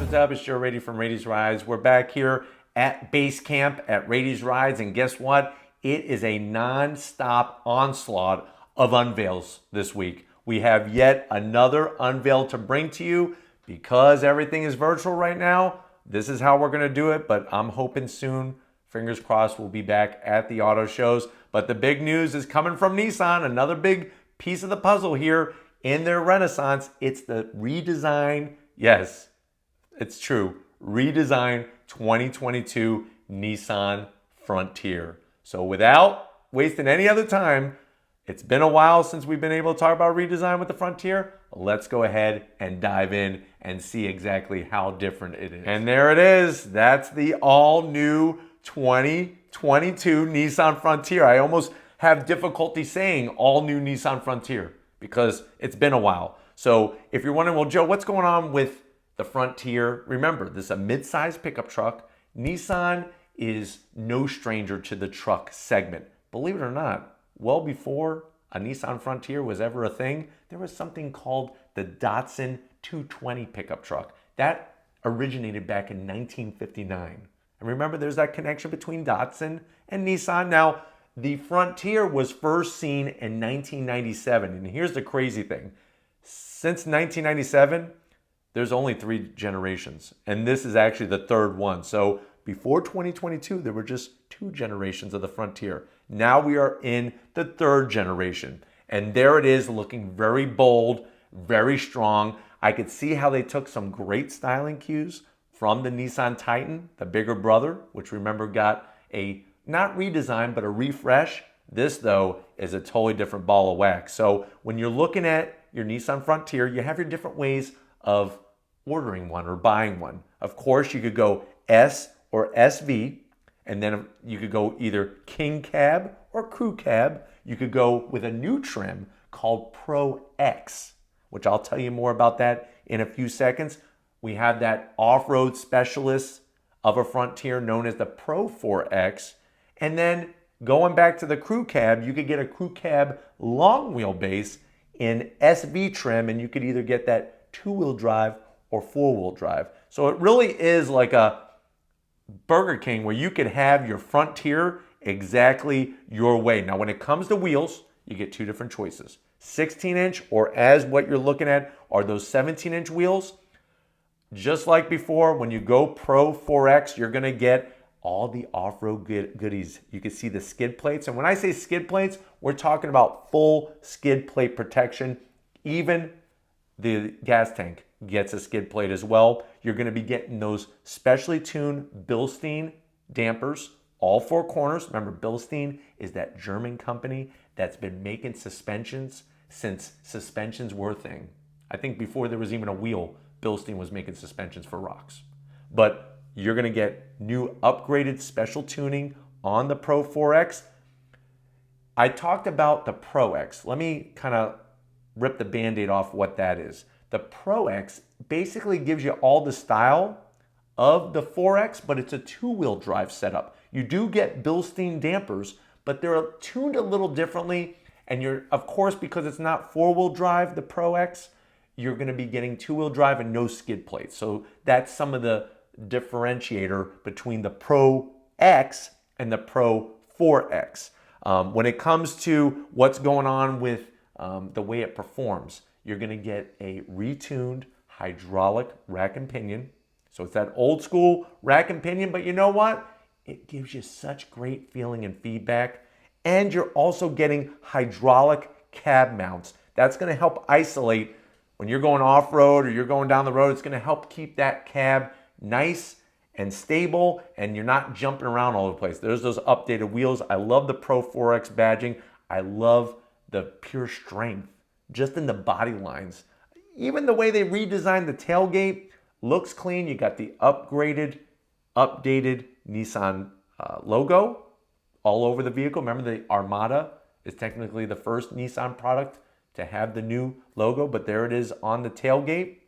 What's up? It's Joe Rady from Rady's Rides. We're back here at base camp at Rady's Rides, and guess what? It is a non-stop onslaught of unveils this week. We have yet another unveil to bring to you. Because everything is virtual right now, this is how we're going to do it, but I'm hoping soon, fingers crossed, we'll be back at the auto shows. But the big news is coming from Nissan, another big piece of the puzzle here in their renaissance. It's the Redesign, yes, it's true, Redesign 2022 Nissan Frontier. So without wasting any other time, it's been a while since we've been able to talk about redesign with the Frontier. Let's go ahead and dive in and see exactly how different it is. And there it is. That's the all-new 2022 Nissan Frontier. I almost have difficulty saying all-new Nissan Frontier because it's been a while. So if you're wondering, well, Joe, what's going on with the Frontier? Remember, this is a mid-size pickup truck. Nissan is no stranger to the truck segment. Believe it or not, well before a Nissan Frontier was ever a thing, there was something called the Datsun 220 pickup truck. That originated back in 1959. And remember, there's that connection between Datsun and Nissan. Now, the Frontier was first seen in 1997. And here's the crazy thing. Since 1997, there's only 3 generations. And this is actually the 3rd one. So before 2022, there were just 2 generations of the Frontier. Now we are in the 3rd generation. And there it is, looking very bold, very strong. I could see how they took some great styling cues from the Nissan Titan, the bigger brother, which remember got a, not redesign, but a refresh. This, though, is a totally different ball of wax. So when you're looking at your Nissan Frontier, you have your different ways of ordering one or buying one. Of course, you could go S or SV, and then you could go either King Cab or Crew Cab. You could go with a new trim called Pro X, which I'll tell you more about that in a few seconds. We have that off-road specialist of a Frontier known as the Pro 4X. And then going back to the Crew Cab, you could get a Crew Cab long wheelbase in SV trim, and you could either get that 2-wheel drive or 4-wheel drive. So it really is like a Burger King where you could have your Frontier exactly your way. Now, when it comes to wheels, you get 2 different choices. 16-inch, or as what you're looking at are those 17-inch wheels. Just like before, when you go Pro 4X, you're going to get all the off-road goodies. You can see the skid plates. And when I say skid plates, we're talking about full skid plate protection. Even the gas tank gets a skid plate as well. You're going to be getting those specially tuned Bilstein dampers, all 4 corners. Remember, Bilstein is that German company that's been making suspensions since suspensions were a thing. I think before there was even a wheel, Bilstein was making suspensions for rocks. But you're going to get new upgraded special tuning on the Pro 4X. I talked about the Pro X. Let me kind of rip the Band-Aid off what that is. The Pro X basically gives you all the style of the 4X, but it's a 2-wheel drive setup. You do get Bilstein dampers, but they're tuned a little differently. And you're, of course, because it's not 4-wheel drive, the Pro X, you're going to be getting 2-wheel drive and no skid plates. So that's some of the differentiator between the Pro X and the Pro 4X. When it comes to what's going on with the way it performs, you're going to get a retuned hydraulic rack and pinion. So it's that old school rack and pinion, but you know what? It gives you such great feeling and feedback. And you're also getting hydraulic cab mounts. That's going to help isolate when you're going off-road or you're going down the road. It's going to help keep that cab nice and stable, and you're not jumping around all over the place. There's those updated wheels. I love the Pro 4X badging. I love the pure strength just in the body lines. Even the way they redesigned the tailgate looks clean. You got the updated Nissan logo all over the vehicle. Remember, the Armada is technically the first Nissan product to have the new logo, but there it is on the tailgate.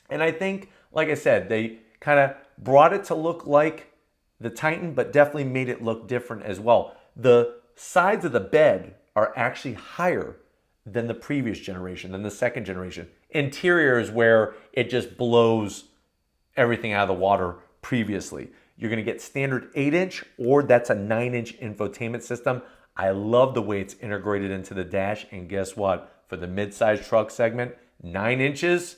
And I think, like I said, they kind of brought it to look like the Titan, but definitely made it look different as well. The sides of the bed are actually higher than the previous generation, than the 2nd generation. Interior is where it just blows everything out of the water previously. You're going to get standard 8-inch, or that's a 9-inch infotainment system. I love the way it's integrated into the dash. And guess what? For the mid-size truck segment, 9 inches,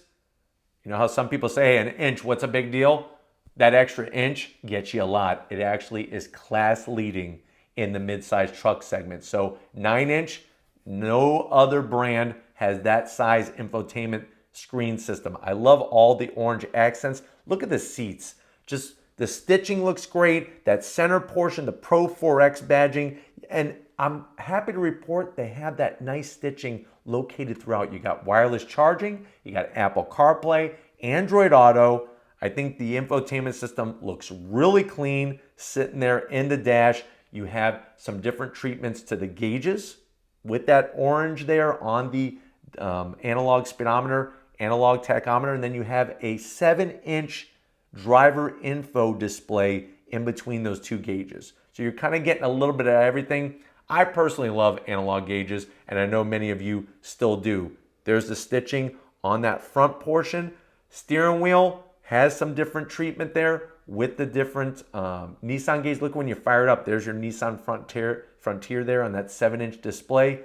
you know how some people say an inch, what's a big deal? That extra inch gets you a lot. It actually is class leading in the mid-size truck segment. So 9-inch, no other brand has that size infotainment screen system. I love all the orange accents. Look at the seats. Just the stitching looks great. That center portion, the Pro 4X badging. And I'm happy to report they have that nice stitching located throughout. You got wireless charging, you got Apple CarPlay, Android Auto. I think the infotainment system looks really clean sitting there in the dash. You have some different treatments to the gauges with that orange there on the analog speedometer, analog tachometer, and then you have a 7-inch driver info display in between those two gauges. So you're kind of getting a little bit of everything. I personally love analog gauges, and I know many of you still do. There's the stitching on that front portion. Steering wheel has some different treatment there with the different Nissan gauge. Look, when you fire it up, there's your Nissan Frontier there on that 7-inch display.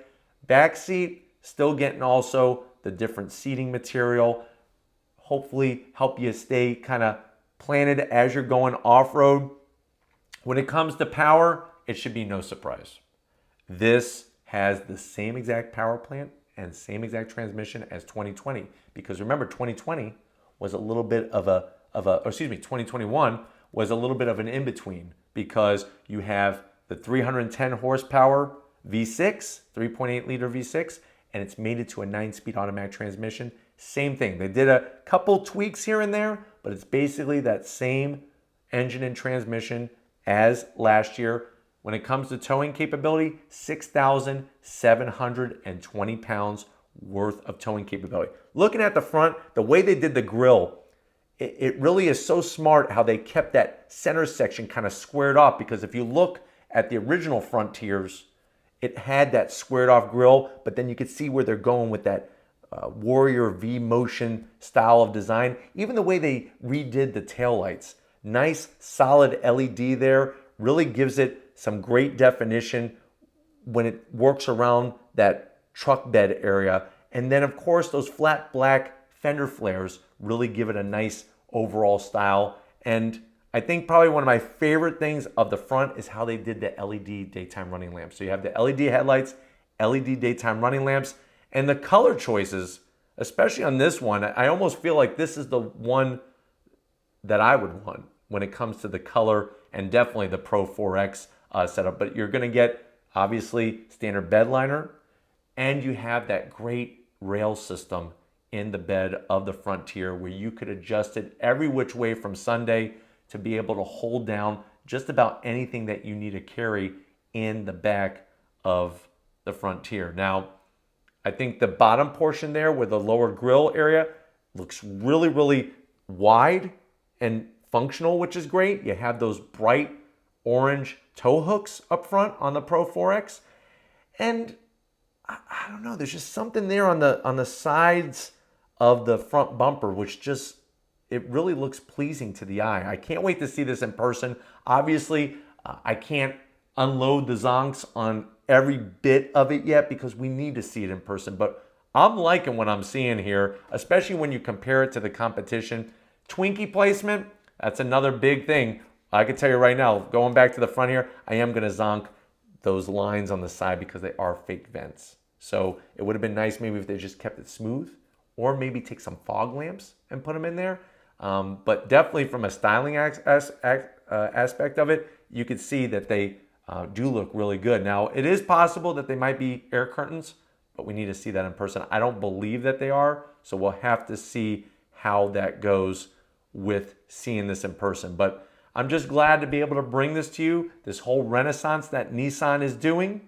Back seat, still getting also the different seating material. Hopefully help you stay kind of planted as you're going off-road. When it comes to power, it should be no surprise. This has the same exact power plant and same exact transmission as 2020. Because remember, 2020 was a little bit of a 2021 was a little bit of an in-between, because you have the 310 horsepower V6, 3.8 liter V6, and it's mated to a 9-speed automatic transmission. Same thing. They did a couple tweaks here and there, but it's basically that same engine and transmission as last year. When it comes to towing capability, 6,720 pounds worth of towing capability. Looking at the front, the way they did the grille, it really is so smart how they kept that center section kind of squared off, because if you look at the original Frontiers, it had that squared off grille, but then you could see where they're going with that Warrior V motion style of design. Even the way they redid the taillights, nice solid LED there, really gives it some great definition when it works around that truck bed area. And then of course those flat black fender flares really give it a nice overall style. And I think probably one of my favorite things of the front is how they did the LED daytime running lamps. So you have the LED headlights, LED daytime running lamps, and the color choices, especially on this one, I almost feel like this is the one that I would want when it comes to the color, and definitely the Pro 4X setup. But you're gonna get, obviously, standard bed liner, and you have that great rail system in the bed of the Frontier where you could adjust it every which way from Sunday to be able to hold down just about anything that you need to carry in the back of the Frontier. Now, I think the bottom portion there with the lower grille area looks really, really wide and functional, which is great. You have those bright orange tow hooks up front on the Pro 4X. And I don't know, there's just something there on the sides of the front bumper, which just, it really looks pleasing to the eye. I can't wait to see this in person. Obviously, I can't unload the zonks on every bit of it yet because we need to see it in person, but I'm liking what I'm seeing here, especially when you compare it to the competition. Twinkie placement, that's another big thing. I can tell you right now, going back to the front here, I am gonna zonk those lines on the side because they are fake vents. So it would have been nice maybe if they just kept it smooth, or maybe take some fog lamps and put them in there. But definitely from a styling aspect of it, you could see that they do look really good. Now, it is possible that they might be air curtains, but we need to see that in person. I don't believe that they are, so we'll have to see how that goes with seeing this in person. But I'm just glad to be able to bring this to you, this whole renaissance that Nissan is doing.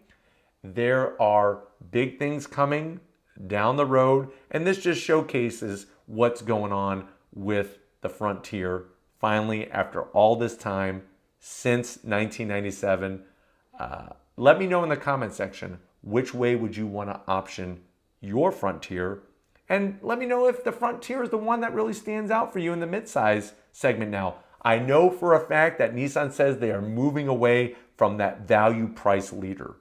There are big things coming down the road, and this just showcases what's going on with the Frontier. Finally, after all this time, since 1997, let me know in the comment section, which way would you want to option your Frontier? And let me know if the Frontier is the one that really stands out for you in the midsize segment now. I know for a fact that Nissan says they are moving away from that value price leader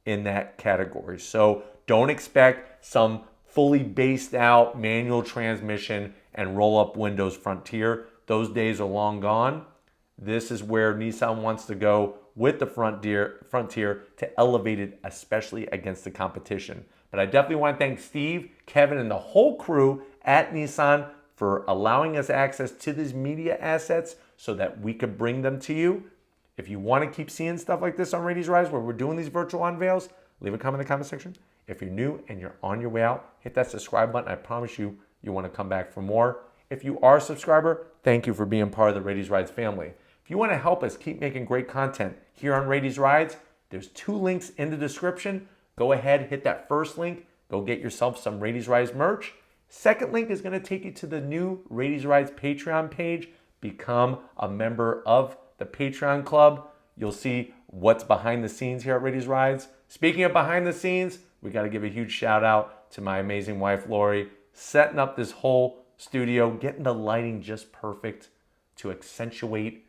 in that category. So don't expect some fully based out manual transmission and roll up windows Frontier. Those days are long gone. This is where Nissan wants to go with the Frontier to elevate it, especially against the competition. But I definitely want to thank Steve, Kevin, and the whole crew at Nissan for allowing us access to these media assets so that we could bring them to you. If you want to keep seeing stuff like this on Rady's Rise where we're doing these virtual unveils, leave a comment in the comment section. If you're new and you're on your way out, hit that subscribe button. I promise you want to come back for more. If you are a subscriber, thank you for being part of the Rady's Rides family. If you want to help us keep making great content here on Rady's Rides, there's 2 links in the description. Go ahead, hit that first link. Go get yourself some Rady's Rides merch. Second link is going to take you to the new Rady's Rides Patreon page. Become a member of the Patreon club. You'll see what's behind the scenes here at Rady's Rides. Speaking of behind the scenes, we got to give a huge shout out to my amazing wife, Lori, setting up this whole studio, getting the lighting just perfect to accentuate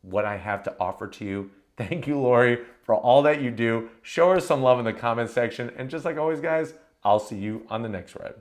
what I have to offer to you. Thank you, Lori, for all that you do. Show her some love in the comment section. And just like always, guys, I'll see you on the next ride.